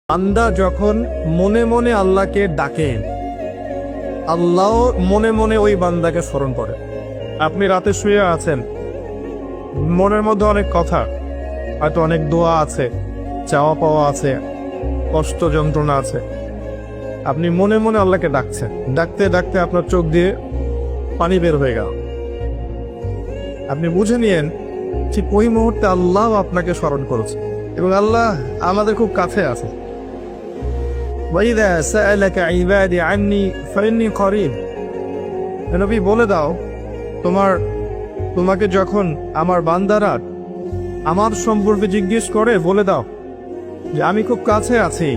বান্দা যখন মনে মনে আল্লাহকে ডাকে, আল্লাহ মনে মনে ওই বান্দাকে স্মরণ করে। আপনি রাতে শুয়ে আছেন, মনের মধ্যে অনেক কথা, হয়তো অনেক দোয়া আছে, চাওয়া পাওয়া আছে, কষ্ট যন্ত্রণা আছে। আপনি মনে মনে আল্লাহকে ডাকছেন, ডাকতে ডাকতে আপনার চোখ দিয়ে পানি বের হয়ে গেল। আপনি বুঝে নিয়েন ঠিক ওই মুহূর্তে আল্লাহ আপনাকে স্মরণ করেছে এবং আল্লাহ আমাদের খুব কাছে আছে। وَإِذَا سَأَلَكَ عِبَادِي عَنِّي فَإِنِّي قَرِيبٌ। নবী বলে দাও, তোমাকে যখন আমার বান্দারা আমার সম্পর্কে জিজ্ঞেস করে বলে দাও যে আমি খুব কাছে আছি।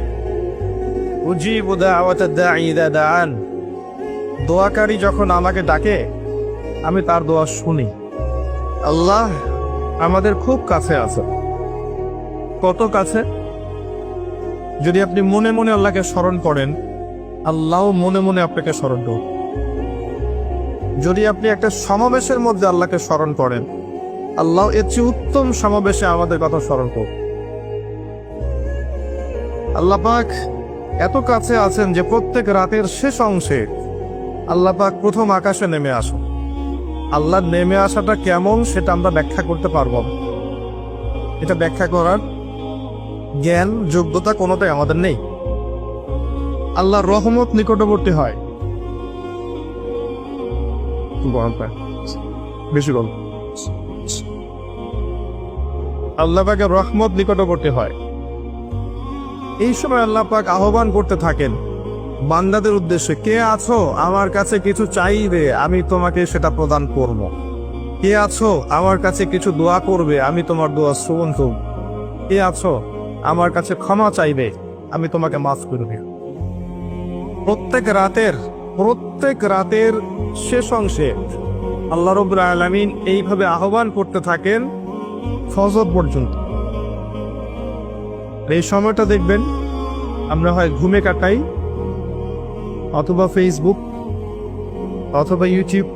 উজিবু দাওয়াতাদ দাঈ ইযা দাআন। দোয়াকারী যখন আমাকে ডাকে আমি তার দোয়া শুনি। আল্লাহ আমাদের খুব কাছে আছে। কত কাছে? যদি আপনি মনে মনে আল্লাহকে স্মরণ করেন, আল্লাহ মনে মনে আপনাকে স্মরণ করবেন। যদি আপনি একটা সমাবেশের মধ্যে আল্লাহকে স্মরণ করেন, আল্লাহ এর চেয়ে উত্তম সমাবেশে আমাদের কথা স্মরণ করবেন। আল্লাহ পাক এত কাছে আছেন যে প্রত্যেক রাতের শেষ অংশে আল্লাহ পাক প্রথম আকাশে নেমে আসেন। আল্লাহর নেমে আসাটা কেমন সেটা আমরা ব্যাখ্যা করতে পারব না। এটা ব্যাখ্যা করার জ্ঞান যোগ্যতা কোনোটাই আমাদের নেই। আল্লাহর রহমত নিকটবর্তী হয়, বেশি বল, আল্লাহ পাকের রহমত নিকটবর্তী হয়। এই সময় আল্লাহ পাক আহ্বান করতে থাকেন বান্দাদের উদ্দেশ্যে, কে আছো আমার কাছে কিছু চাইবে, আমি তোমাকে সেটা প্রদান করব। কে আছো আমার কাছে কিছু দোয়া করবে, আমি তোমার দোয়া শ্রবণ করব। কে আছো আমার কাছে ক্ষমা চাইবে, আমি তোমাকে মাফ করবে। প্রত্যেক রাতের শেষ অংশে আল্লাহ রাব্বুল আলামিন এইভাবে আহ্বান করতে থাকেন ফজর পর্যন্ত। এই সময়টা দেখবেন আমরা হয় ঘুমে কাটাই, অথবা ফেসবুক, অথবা ইউটিউব,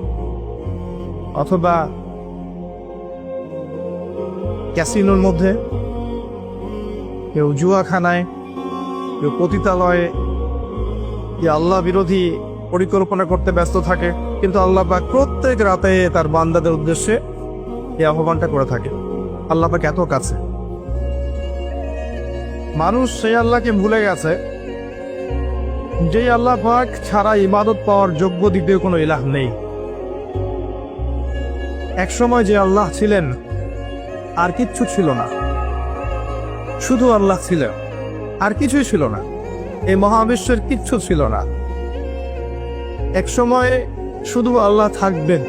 অথবা ক্যাসিনোর মধ্যে, কেউ জুয়াখানায়, কেউ পতিতালয়ে, কেউ আল্লাহ বিরোধী পরিকল্পনা করতে ব্যস্ত থাকে। কিন্তু আল্লাহ পাক প্রত্যেক রাতে তার বান্দাদের উদ্দেশ্যে এই আহ্বানটা করে থাকে। আল্লাহ পাক এত কাছে। মানুষ সেই আল্লাহকে ভুলে গেছে যে আল্লাহ পাক ছাড়া ইবাদত পাওয়ার যোগ্য দ্বিতীয় কোনো ইলাহ নেই। একসময় যে আল্লাহ ছিলেন আর কিচ্ছু ছিল না, শুধু আল্লাহ ছিলেন, আর কিছুই ছিল না। এই মহাবিশ্বের কিচ্ছু ছিল না। এক সময় শুধু আল্লাহ থাকবেন,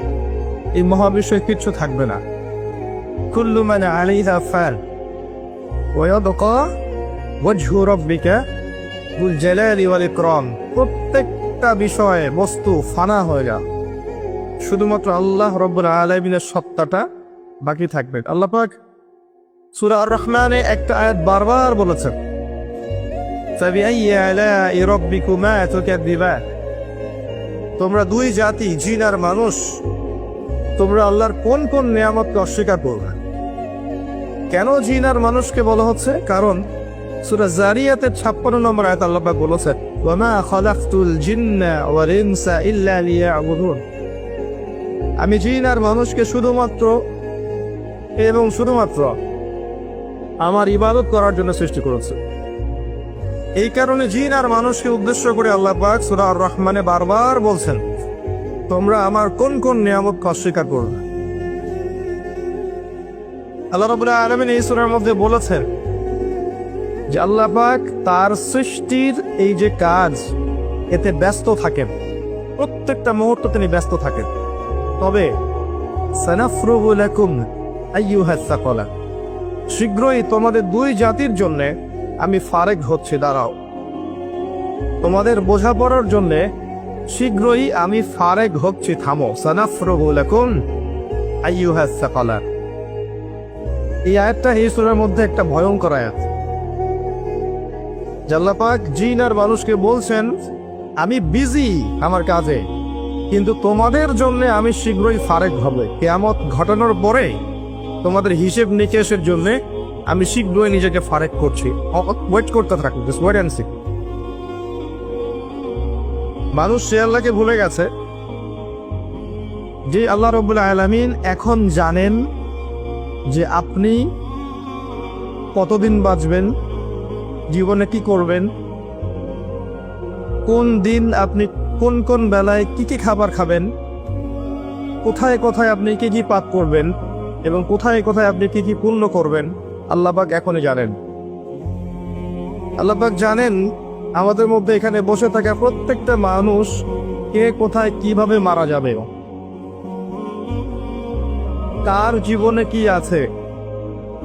এই মহাবিশ্বের কিচ্ছু থাকবে না। কুল্লু মান আলাইহা ফান ওয়া ইয়াবকা ওয়াজহু রাব্বিকা যুল জালালি ওয়াল ইকরাম। প্রত্যেকটা বিষয়ে বস্তু ফানা হয়ে যায়, শুধুমাত্র আল্লাহ রাব্বুল আলামিনের সত্তাটা বাকি থাকবে। আল্লাহ পাক সূরা আর-রহমানে একটা আয়াত বারবার বলেছেন, ফাবিআইয়ি আলাই রাব্বিকুমা তুকাযযিবান। তোমরা দুই জাতি, জিন আর মানুষ, তোমরা আল্লাহর কোন কোন নিয়ামতকে অস্বীকার করবে? কেন জিন আর মানুষকে বলা হচ্ছে? কারণ সূরা জারিয়াতের 56 নম্বর আয়াত আল্লাহ পাক বলেছেন, ওয়ামা খালাকতুল জিন্না ওয়াল ইনসা ইল্লা লিয়াবুদুন। আমি জিন আর মানুষকে শুধুমাত্র আমার ইবাদত করার জন্য সৃষ্টি করেছি। এই কারণে জিন আর মানুষকে উদ্দেশ্য করে আল্লাহ পাক সূরা আর-রহমানে বারবার বলছেন, তোমরা আমার কোন কোন নিয়ামতকে অস্বীকার করবে। আল্লাহ রাব্বুল আলামিন এই সূরার মধ্যে বলেছেন যে আল্লাহ পাক তার সৃষ্টির এই যে কাজ, এতে ব্যস্ত থাকেন, প্রত্যেকটা মুহূর্ত তিনি ব্যস্ত থাকেন। তবে সানাফরুগু লাকুম আইয়ুহাস সাকালান, শীঘ্রই তোমাদের দুই জাতির জন্য আমি ফারেক হচ্ছি, দাঁড়াও। তোমাদের বোঝাপড়ার জন্য শীঘ্রই আমি ফারেক হচ্ছি, থামো। সানাফরুগু লাকুম আইয়ুহাস সাকালান। এই আয়াতটা এই সূরার মধ্যে একটা ভয়ঙ্কর আয়াত। আল্লাহ পাক জিন আর মানুষকে বলছেন, আমি বিজি আমার কাজে, কিন্তু তোমাদের জন্য আমি শীঘ্রই ফারেক হবে। কিয়ামত ঘটানোর পরে তোমাদের হিসেব নিকেশের জন্য আমি শীঘ্রই নিজেকে ফারেক করছি। ওয়েট করতে থাকুন, জাস্ট ওয়েট অ্যান্ড সি। মানুষ সে আল্লাহকে ভুলে গেছে যে আল্লাহ রাব্বুল আলামিন এখন জানেন যে আপনি কতদিন বাঁচবেন, জীবনে কি করবেন, কোন দিন আপনি কোন কোন বেলায় কি কি খাবার খাবেন, কোথায় কোথায় আপনি কি কি পাপ করবেন এবং কোথায় কোথায় আপনি কি কি পুণ্য করবেন। আল্লাহ পাক এখনই জানেন। আল্লাহ পাক জানেন আমাদের মধ্যে এখানে বসে থাকা প্রত্যেকটা মানুষ কে কোথায় কিভাবে মারা যাবে, কার জীবনে কি আছে,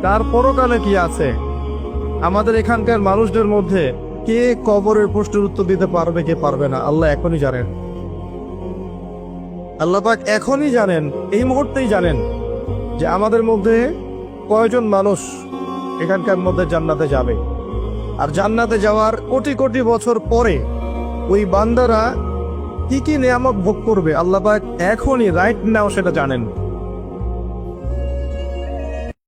কার পরকালে কি আছে। আমাদের এখানকার মানুষদের মধ্যে কে কবরের প্রশ্নের উত্তর দিতে পারবে, কে পারবে না, আল্লাহ এখনই জানেন। আল্লাহ পাক এখনই জানেন, এই মুহূর্তেই জানেন যে আমাদের মধ্যে কয়জন মানুষ এখানকার মধ্যে জান্নাতে যাবে। আর জান্নাতে যাওয়ার কোটি কোটি বছর পরে ওই বান্দারা কি কি নিয়ামত ভোগ করবে, আল্লাহ পাক এখনই রাইট নাও সেটা জানেন।